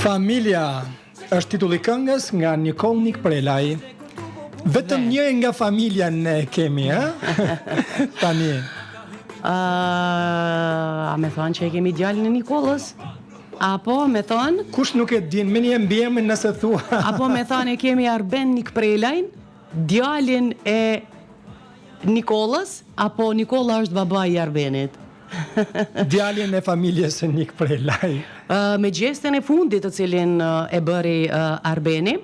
Familja është titulli i këngës nga Nikolnik Prelaj. Vetëm një nga familja ne kemi, tani. A me thonë që e kemi djalin e Nikolës? Apo me thonë? Kush nuk e din, me një mbjemin nëse thua. Apo me thonë e kemi Arben Nik Prelajn, djalin e Nikolës, apo Nikola është baba i Arbenit? Djalin e familjes së Nik Prelaj. Me gjesten e fundit të cilin e bëri Arbeni,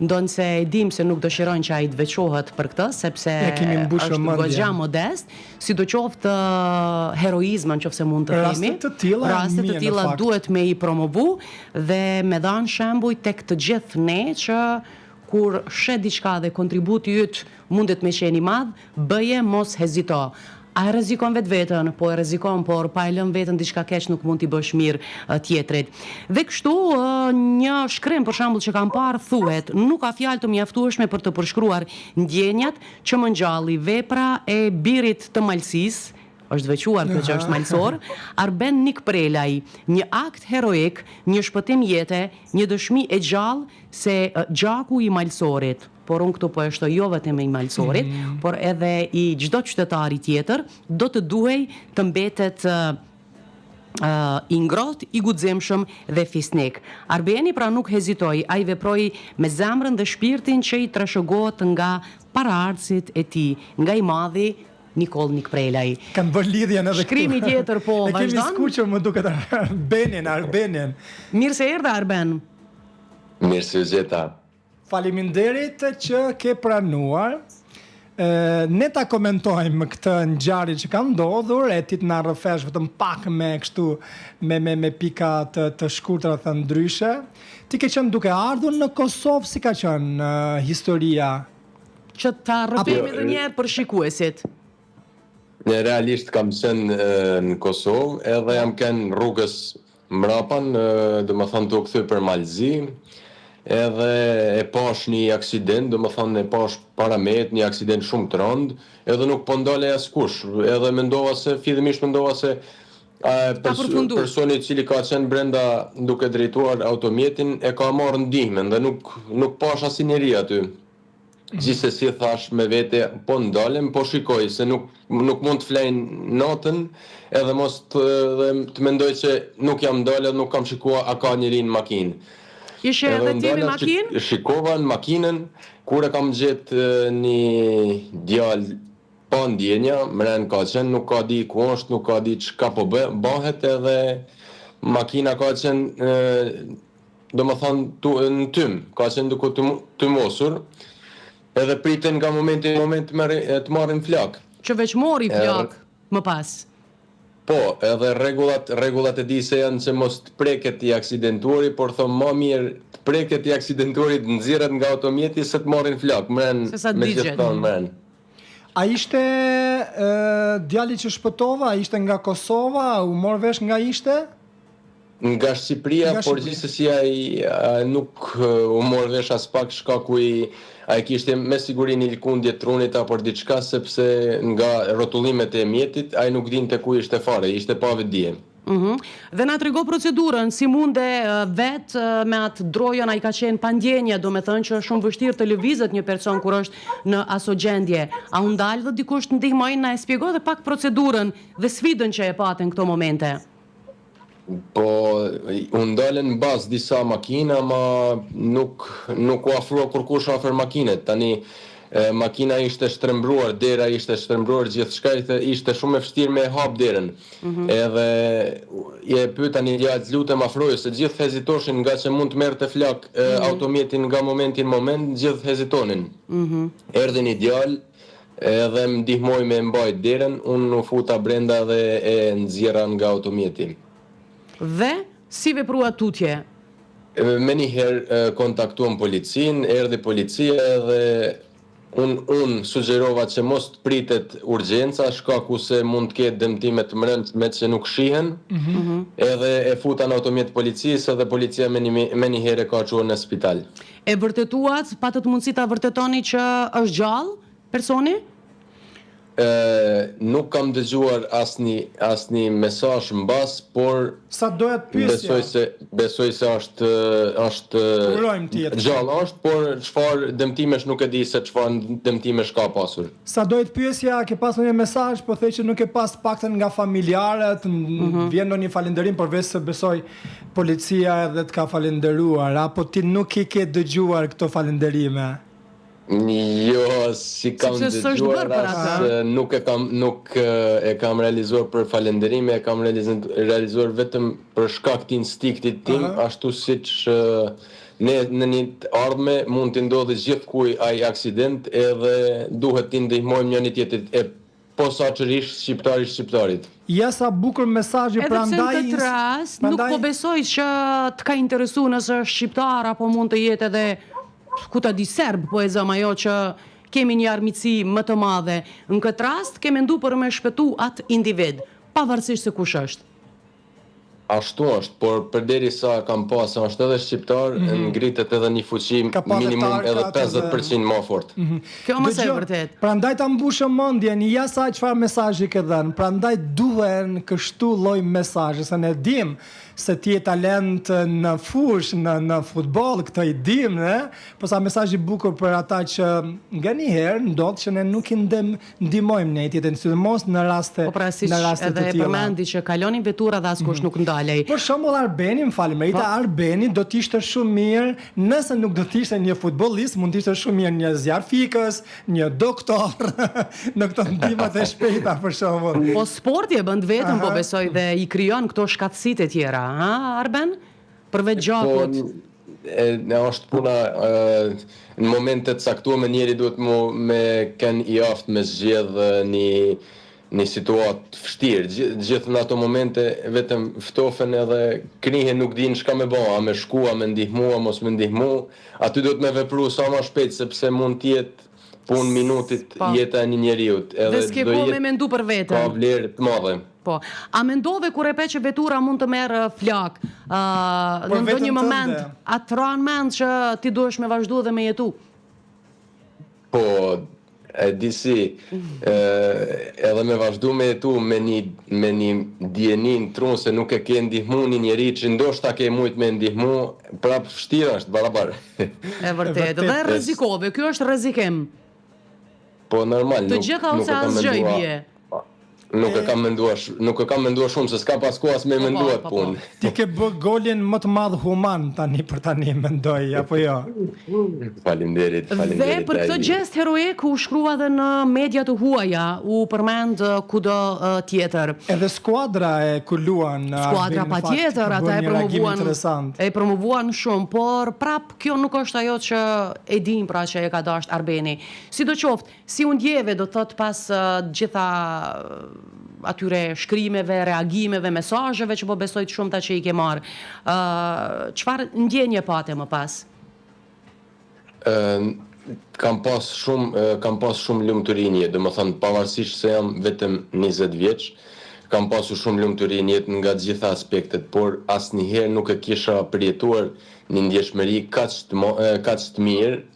ndonë se e dim se nuk dëshiron që a i të veçohet për këtë, sepse është goxha modest, si do qoftë heroizmën që fse mund të themi. Rastet të tilla duhet me i promovu dhe me dhanë shembuj tek të gjithë ne që kur shet diçka dhe kontributi yt mundet me qenë i madh, bëje mos hezito. A e rrezikon vetën, po e rrezikon, por pa e lënë veten diçka keq nuk mund t'i bësh mirë tjetrit. Dhe kështu një shkrim për shembull që kam parë thuhet, nuk ka fjalë të mjaftueshme për të përshkruar ndjenjat që më ngjalli vepra e birit të malësisë, është veçuar këtë që është malësor, Arben Nik Prelaj, një akt heroik, një shpëtim jete, një dëshmi e gjallë se gjaku i malësorit, por unë këtu po e shtoj jo vetëm i malësorit, por edhe i çdo qytetari tjetër, do të duhej të mbetet i ngrohtë, i guximshëm dhe fisnik. Arbeni pra nuk hezitoi, ai veproi me zemrën dhe shpirtin që i trashëgohet nga paraardhësit e tij, nga i madhi Nikolnik Prelaj. Kam bërë lidhjen edhe këtu. Shkrimi tjetër po vazhdon. E kemi skuqur më duket Arbenin. Mirë se erdhe Arben. Mirë se u gjeta. Faleminderit që ke pranuar. Ne ta komentojmë këtë ngjarje që ka ndodhur, e ti të na rrëfesh vetëm pak me kështu me pika të shkurtra të ndryshe. Ti ke qenë duke ardhur në Kosovë, si ka qenë historia? Që ta rrëfemi edhe një herë për shikuesit. Ne realisht kam qenë në Kosovë, edhe jam kënë rrugës mrapan, dhe më thonë të u kthy për Malzi, edhe e pash një aksident, dhe më thonë e pash paramet, një aksident shumë të rëndë, edhe nuk po ndale askush, edhe mendova se, fillimisht mendova se personi i cili ka qenë brenda duke drejtuar automjetin e ka marrë ndihmën dhe nuk pash asnjëri aty. Gjithsesi thash me vete, po ndalem, po shikoj se nuk mund të flejn natën, edhe mos të mendoj që nuk jam ndalë, nuk kam shikua a ka njëri në makinë. Ishe edhe ti në makinë? Shikova në makinën, kur e kam gjetë një djalë pa ndjenja, mren ka qenë, nuk ka di ku është, nuk ka di çka po bëhet, edhe makina ka qenë, do më thonë, në tym, ka qenë duke të mosur, edhe priten nga momenti të marrin flak. Që veç mori flak, më pas. Po, edhe rregullat e di se janë që mos të preket i aksidentuari, por thonë më mirë të preket i aksidentuarit nxirret nga automjeti se të marrin flak, mren me gjithmonë mren. A ishte djali që shpëtova, a ishte nga Kosova, u mor vesh nga ishte? Nga Shqipëria, por gjithsesi ai nuk u mor vesh as pak shkaku ai kishte me siguri një lëkundje trunit apo diçka, sepse nga rrotullimet e mjetit ai nuk dinte ku ishte fare, ishte pa vetdije. Dhe na trego procedurën, si munde vetë me atë drojën, ai ka qenë pa ndjenje, do me thënë që është shumë vështirë të lëvizet një person kur është në aso gjendje. A u ndal dhe dikush të ndihmoj, na e shpjegoj dhe pak procedurën dhe sfidën që e patën këto momente? Po, u ndalen në bazë disa makina, ma nuk u afrua kërkush afër makinet. Tani, makina ishte shtrembruar, dera ishte shtrembruar, gjithçka ishte shumë e vështirë me hap derën. Edhe e pyeta një djalë, lutem afroju, se gjithë hezitoshin nga që mund të merrte flak automjetin nga momenti në moment, gjithë hezitonin. Erdhi një djalë, edhe më ndihmoi me mbajt derën, unë u futa brenda dhe e nxjerra nga automjeti. Dhe si veprua tutje? Me njëherë kontaktuam policin, erdhi policia dhe unë sugjerova që mos të pritet urgjenca, shkaku se mund të ketë dëmtime të mëndshme që nuk shihen, edhe e futa në automjet policisë edhe policia me njëherë ka quar në spital. E vërtetuat, patët mundësi ta vërtetoni që është gjallë personi? nuk kam dëgjuar asnjë mesazh mbas, por sa doja të pyesja. Besoj se është gjallë është, por çfarë dëmtimesh nuk e di se çfarë dëmtimesh ka pasur. Sa doja të pyesja, ke pasur një mesazh, po thej që nuk e pas paktën nga familjarët, vjen ndonjë falënderim përveç se besoj policia edhe të ka falënderuar, apo ti nuk i ke dëgjuar këto falënderime? Jo, si kam dëgjuar, nuk e kam realizuar për falënderime, e kam realizuar vetëm për shkak të instiktit tim, ashtu siç ne në një ardhme mund të ndodhi gjithkujt ai aksident edhe duhet të ndihmojmë njëri tjetrin, posaçërisht shqiptari shqiptarit. Ja sa bukur mesazhi, prandaj në këtë rast nuk po besoj që të ka interesuar nëse është shqiptar apo mund të jetë edhe ku ta di serb, po e zëm ajo që kemi një armiqësi më të madhe. Në këtë rast kemi menduar për me shpëtu atë individ, pavarësisht se kush është. Ashtu është, por përderisa kam pasur është edhe shqiptar, ngritet edhe një fuqi minimum edhe 50% më fort. Kjo më së vërtet. Prandaj ta mbushëm mendjen, ja sa çfarë mesazhi ke dhënë. Prandaj duhen kështu lloj mesazhe, se ne dim se ti je talent në fush, në futboll, këtë i dim, po sa mesazh i bukur për ata që nganjëherë ndodh që ne nuk i ndihmojmë ne tjetrin, sidomos në raste të tilla. Edhe e përmendi që kalonin vetura dhe askush nuk ndalej. Për shembull Arbeni, më fal, Merita, Arbeni do të ishte shumë mirë, nëse nuk do të ishte një futbollist, mund të ishte shumë mirë një zjarfikës, një doktor, në këto ndihmat e shpejta për shembull. Po sporti e bën vetëm, po besoj dhe i krijon këto shkatësitë e tjera. Arben? Përveç gjakut. Është puna në momentet caktuar me njeri duhet me kënë i aftë me zgjedh një situatë vështirë. Gjithë në ato momente vetëm ftofen edhe krihen nuk din çka me bë, a me shku, a me ndihmu, a mos me ndihmu. Aty duhet me vepru sa më shpejt sepse mund të jetë punë minutit jeta e një njeriu. Dhe s'ke po me mendu për veten. Ka vlerë të madhe. Po, a mendove kur e pe që vetura mund të merë flak, në ndonjë moment, atë ranë mend që ti duhesh me vazhdu dhe me jetu? Po, e disi, edhe me vazhdu me jetu me një djenin trunë se nuk e ke ndihmu një njeri që ndoshta ke mujt me ndihmu, prap vështirë është barabar. E vërtet, dhe rrezikove, kjo është rrezikim. Po, normal, të gjeka ose asgjë i bie. Nuk e kam menduar shumë se s'ka pas kohë as me menduar punë. Ti ke bë golin më të madh human tani për tani mendoj apo jo? Faleminderit. Dhe për këtë gest heroik u shkrua edhe në media të huaja, u përmend kudo tjetër. Edhe skuadra e ku luan. Skuadra patjetër, ata e promovuan shumë, por prap kjo nuk është ajo që e dim pra që e ka dashur Arbeni. Sidoqoftë, si u ndjeve do të thot pas gjitha atyre shkrimeve, reagimeve, mesazheve që po besoj të shumta që i ke marrë. Çfarë ndjenje pate më pas? Kam pas shumë lumturinë, domethënë pavarësisht se jam vetëm 20 vjeç, kam pasur shumë lumturinë nga të gjitha aspektet, por asnjëherë nuk e kisha përjetuar një ndjeshmëri kaq të mirë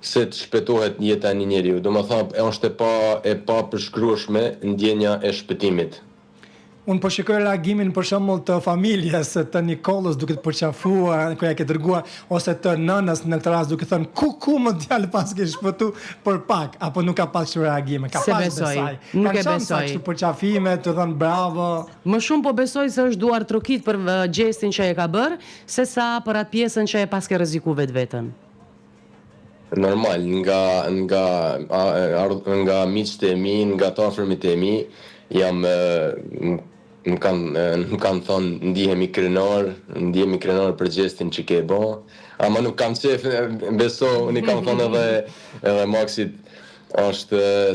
se të shpëtohet jeta e një njeriu. Domethënë është e pa përshkrueshme ndjenja e shpëtimit. Unë po shikoj reagimin për shembull të familjes të Nikolës duke të përqafuar kur ja ke dërguar, ose të nënës në këtë rast duke thënë ku më djalë pas ke shpëtu për pak, apo nuk ka pas kështu reagime. Ka pas besoj. Nuk e besoj. Kështu përqafime, të thënë bravo. Më shumë po besoj se është duar trokit për gjestin që e ka bërë, sesa për atë pjesën që e pas ke rrezikuar vetveten. Normal, nga miqtë e mi, nga të afërmit e mi, më kanë thonë ndihemi krenar për gjestin që ke bo, ama nuk kam qef, beso, unë i kam thonë edhe Maksit,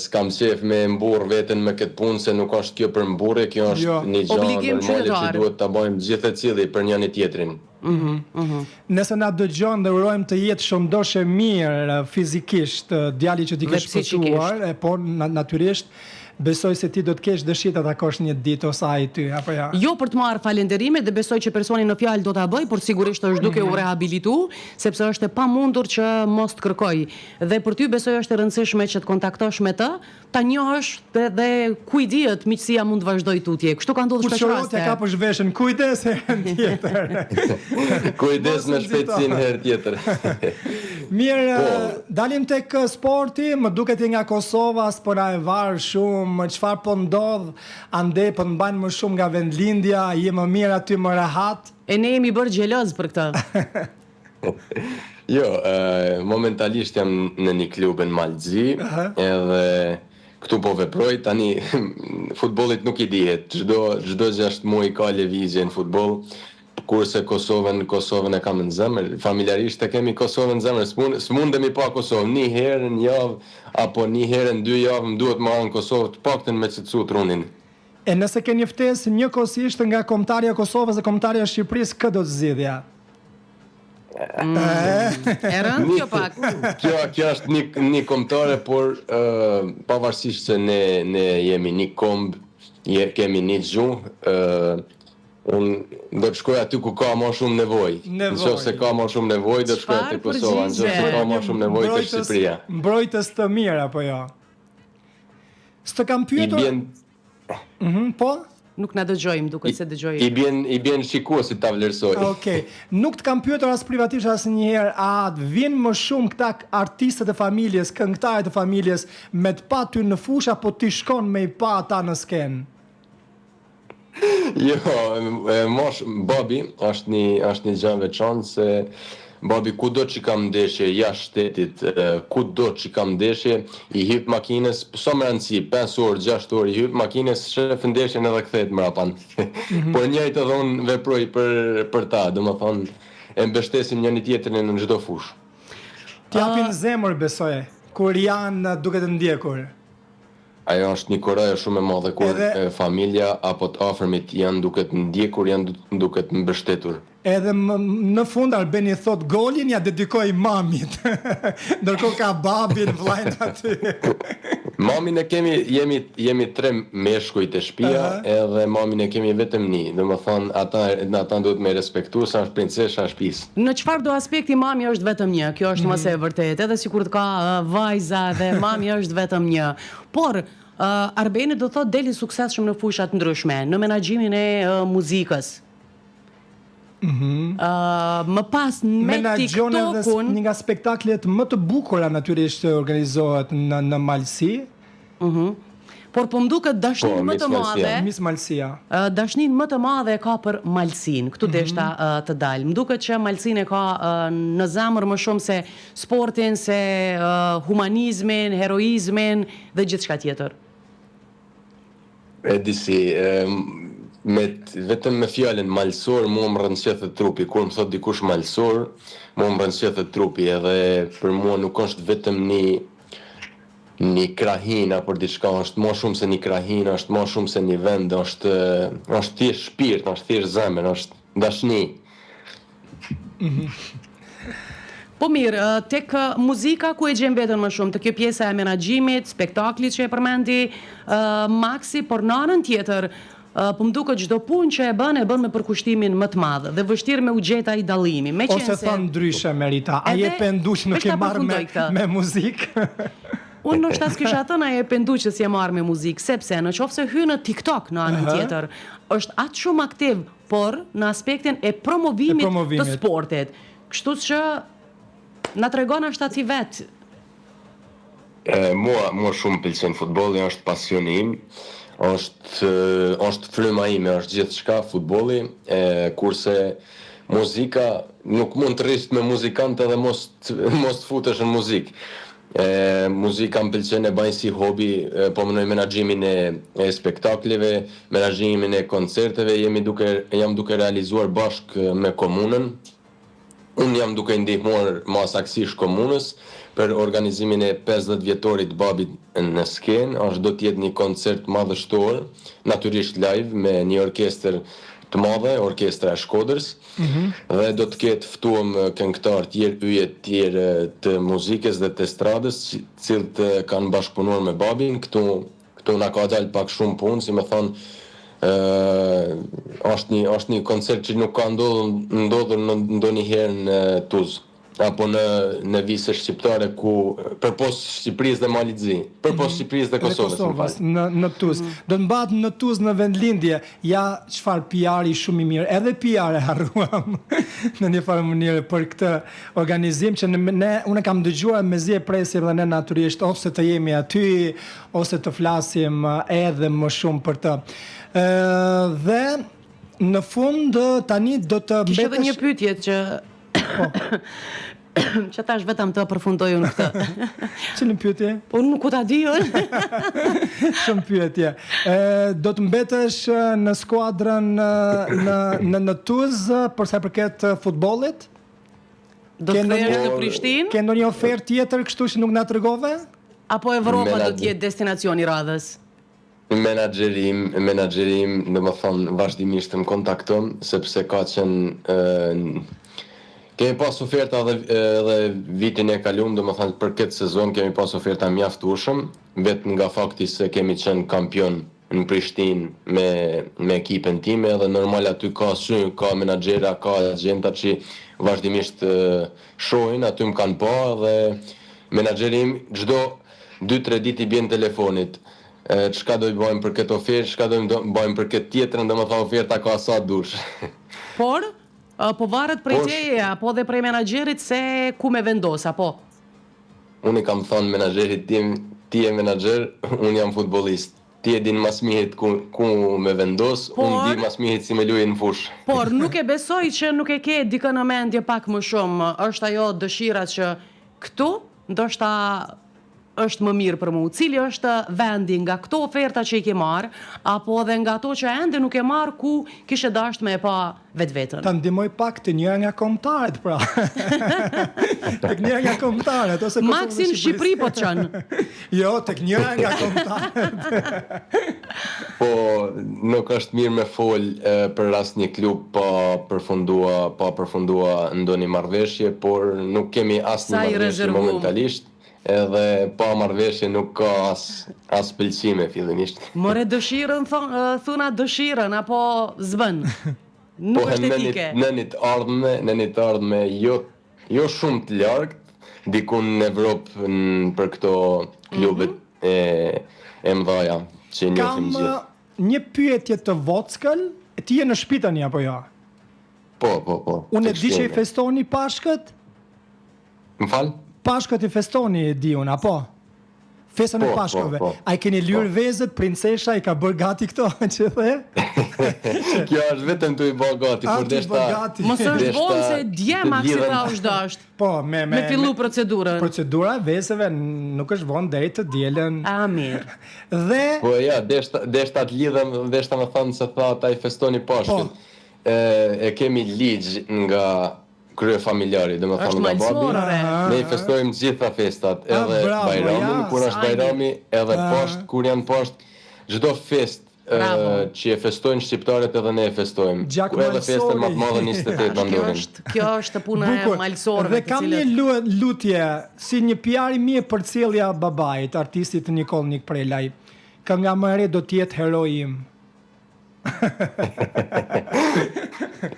s'kam qef me mburr veten me këtë punë, se nuk është kjo për mburrje, kjo është një gjë normale që duhet ta bëjmë gjithë secili për njëri tjetrin. Nëse na dëgjon dhe urojmë të jetë shëndoshe mirë fizikisht djali që ti ke shpëtuar, po natyrisht besoj se ti do të kesh dëshirë ta takosh një ditë ose ai ty, apo ja? Jo për të marrë falënderime dhe besoj që personi në fjalë do ta bëj, por sigurisht është duke u rehabilitu, sepse është e pamundur që mos të kërkoj. Dhe për ty besoj është e rëndësishme që të kontaktosh me të, ta njohësh dhe ku i dihet miqësia mund të vazhdojë tutje. Kështu ka ndodhur shpesh raste. Ka kapësh veshën, kujdes herë tjetër. Kujdes me shpejtësinë herë tjetër. Mirë, dalim tek sporti, më duket je nga Kosova, s'po na e varr shumë, çfarë po ndodh, ande po të mbajnë më shumë nga vendlindja, je më mirë aty, më rehat? E ne jemi bërë xheloz për këtë. Jo, momentalisht jam në një klub në Malzi, edhe këtu po veproj, tani futbollit nuk i dihet, çdo 6 muaj ka lëvizje në futboll. Kurse Kosovën e kam në zemër, familjarisht e kemi Kosovën në zemër, s'mundemi pa Kosovë, një herë në javë, apo një herë në 2 javë, më duhet marrë në Kosovë, të paktën me cëtësu trunin. E nëse keni ftesë njëkohësisht nga kombëtarja e Kosovës dhe kombëtarja e Shqipërisë, kë do të zgjidhja? E rënd kjo pak. Kjo është një kombëtare, por pavarësisht se ne jemi një kombë, kemi një gjuhë, unë do të shkoj aty ku ka më shumë nevojë. Nëse ka më shumë nevojë, do të shkoj te Kosova. Nëse ka më shumë nevojë te Shqipëria. Mbrojtës të mirë apo jo? S'të kam pyetur. Po? Nuk na dëgjojmë, duket se dëgjoj. I bjen shikuesit ta vlerësoj. Okej. Nuk të kam pyetur as privatisht asnjëherë, a vjen më shumë këta artistët e familjes, këngëtarët e familjes me të pa ty në fushë, apo ti shkon me i pa ata në skenë? Jo, babi është një gjë veçantë, se babi kudo që kam ndeshje jashtë shtetit, kudo që kam ndeshje, i hyp makinës, sa më rëndësi, 5 orë, 6 orë, i hyp makinës, shef ndeshjen edhe kthehet mrapan. Por njëjtë edhe unë veproj për ta, domethënë e mbështesim njëri tjetrin në çdo fushë. T'japin zemër, besoj, kur janë duke të ndjekur. Ajo është një kuraje shumë e madhe kur familja apo të afërmit janë duke të ndjekur, janë duke të mbështetur. Edhe në fund Albeni thot golin ja dedikoj mamit. Ndërkohë ka babin, vllajën aty. Mamin e kemi, jemi 3 meshkuj të shtëpia, edhe mamin e kemi vetëm një. Domethënë ata duhet me respektu, sa është princesha e shtëpisë. Në çfarë do aspekti mami është vetëm një, kjo është mëse e vërtetë, edhe sikur të ka vajza dhe mami është vetëm një. Por Arbeni do thot deli suksesshëm në fushat ndryshme, në menaxhimin e muzikës. Më pas me TikTokun, një nga spektaklet më të bukura natyrisht organizohet në Malsi. Por po mduket dashnin më të madhe. Miss Malsia. Dashnin më të madhe ka për Malsin. Këtu deshta të dalë. Mduket që Malsin e ka në zemër më shumë se sportin, se humanizmin, heroizmin dhe gjithçka tjetër. E disi, vetëm me fjalën malsor, mua më rëndësisht trupi. Kur më thot dikush malsor, mua më rëndësisht trupi, edhe për mua nuk është vetëm një krahina për diçka, është më shumë se një krahina, është më shumë se një vend, është thjesht shpirt, është thjesht zemër, është dashni. Po mirë, tek muzika ku e gjem vetën më shumë, të kjo pjesa e menaxhimit, spektaklit që e përmendi Maksi, por në anën tjetër, po më duket çdo punë që e bën me përkushtimin më të madh dhe vështirë me u gjetë ai dallimi. Ose thon ndryshe Merita, a je penduq nuk e marr me muzikë? Unë në shtas kisha thënë ai e penduq që si e marr me muzikë, sepse në qoftë se hyn në TikTok në anën tjetër, është atë shumë aktiv, por në aspektin e promovimit të sportit. Kështu që na tregon ashtu ti vet. Mua shumë pëlqen futbolli, është pasioni im. Është fryma ime, është gjithçka futbolli, kurse muzika nuk mund të rrish me muzikant edhe mos të futesh në muzikë. Muzika më pëlqen, e baj si hobi, po mënoj menaxhimin e spektakleve, menaxhimin e koncerteve, jam duke realizuar bashkë me komunën. Unë jam duke ndihmuar masaksisht komunës për organizimin e 50 vjetorit babit në skenë. Është do të jetë një koncert madhështor, natyrisht live me një orkestër të madhe, Orkestra e Shkodrës, dhe do të ketë ftuam këngëtar tjerë të muzikës dhe të estradës, cilët kanë bashkëpunuar me babin. Këtu këtu na ka dalë pak shumë punë, si me thonë, është një koncert që nuk ka ndodhur ndonjëherë në Tuzë, apo në vise shqiptare ku përpos Shqipërisë dhe Malizzi, përpos Shqipërisë dhe Kosovës në Tuzë. Do të mbahet në Tuzë në vendlindje, ja çfarë PR-i shumë i mirë, edhe PR e harruam në një farë mënyrë për këtë organizim që unë kam dëgjuar mezi e presim dhe ne natyrisht ose të jemi aty ose të flasim edhe më shumë për të. Dhe në fund tani do të mbetesh... Kishte edhe një pyetje që që tash vetëm të përfundoj unë këtë. Cilën pyetje? Unë nuk ta di unë. Shumë pyetje. Do të mbetesh në skuadrën në Tuzë për sa i përket futbollit? Do të kthehesh në Prishtinë? Ke ndonjë ofertë tjetër kështu që nuk na tregove? Apo Evropa do të jetë destinacioni i radhës? Menaxherim, domethënë vazhdimisht më kontakton sepse ka qenë kemi pas oferta edhe vitin e kaluar, domethënë për këtë sezon kemi pas oferta mjaftueshëm, vetëm nga fakti se kemi qenë kampion në Prishtinë me ekipën time, dhe normal aty ka menaxhera, ka agjenta që vazhdimisht shohin, aty më kanë pa, dhe menaxherim çdo 2-3 ditë i bjen telefonit. Çka do i bëjmë për këtë ofertë, çka do i bëjmë për këtë tjetrën, domethënë oferta ka sa dush. Po varet prej teje, apo dhe prej menaxherit se ku me vendos, apo? Unë i kam thënë menaxherit tim, ti je menaxher, unë jam futbollist. Ti e din mas mihit ku me vendos, unë di mas mihit si me luaj në fush. Por nuk e besoj që nuk e ke dikë në mendje pak më shumë, është ajo dëshira që këtu, ndoshta është më mirë për mu. Cili është vendi nga këto oferta që i ke marë, apo dhe nga to që ende nuk e marë ku kishe dasht me e pa vetë-vetën? Ta ndihmoj pak të njëra nga kombëtarët, pra. Tek njëra nga kombëtarët, ose Maksim Shqipëri po të qënë. Jo, tek njëra nga kombëtarët. Po, nuk është mirë me fol për asnjë klub pa përfundua ndonjë marrëveshje, por nuk kemi asnjë marrëveshje momentalisht. Edhe pa marrëveshje nuk ka as pëlqime fillimisht. More dëshirën, thuna dëshirën, apo zbën? Nuk është etike. Nënit ardhme jo shumë të largët, dikun në Evropë për këto klubet e mëdhaja që njohim gjithë. Kam një pyetje të vockël, ti je në shtëpi tani apo jo? Po. Unë e di që i festoni Pashkët? Më fal? Pashkët i festoni, di unë, apo? Festën e Pashkëve. A i keni lyrë vezët, princesha i ka bërë gati këto, që the? Kjo është vetëm të i bërë gati. Mos është vonë se djema si ta është dasht. Po, me fillu procedurën. Procedura vezëve nuk është vonë deri të dielën. A, mirë. Dhe... Po, ja, deshta të lidhem, deshta me thanë se tha ta i festoni Pashkën. E kemi ligj nga krye familjari, dhe me thamë nga babi, ne i festojmë gjitha festat, edhe Bajramin, kur është Bajrami, edhe poshtë, kur janë poshtë, çdo fest që e festojnë shqiptarët edhe ne e festojmë. Edhe festën më të madhe 28 nëndorin. Kjo është puna e malsorëve. Dhe kam një lutje, si një PR i mirë për cilja babait, artistit Nikol Nik Prelaj, ka nga më re do t'jetë heroi im.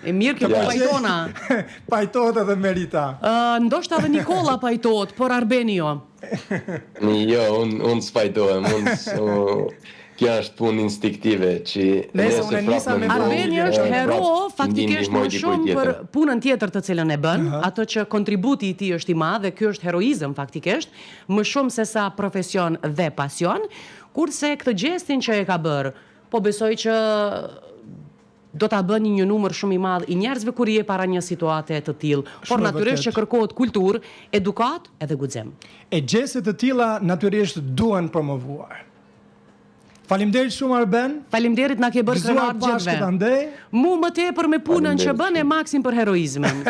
E mirë kjo pajtona. Pajtohet edhe merita. Ndoshta edhe Nikola pajtohet, por Arbeni jo. Jo, unë s'pajtohem. Kjo është punë instiktive që Arbeni është hero faktikisht më shumë për punën tjetër të cilën e bën, ato që kontributi i tij është i madh dhe ky është heroizëm faktikisht, më shumë se sa profesion dhe pasion, kurse këtë gestin që e ka bërë, po besoj që do ta bëni një numër shumë i madh i njerëzve kur je para një situate të tillë, por natyrisht që kërkohet kulturë, edukat edhe guxim. E gjese të tilla natyrisht duhen promovuar. Faleminderit shumë Arben. Faleminderit na ke bërë krenar gjithëve. Mu më tepër me punën që bën e Maksim për heroizmin.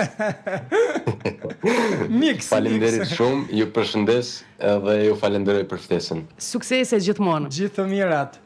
Faleminderit shumë, ju përshëndes edhe ju falenderoj për ftesën. Suksese gjithmonë. Gjithë të mirat.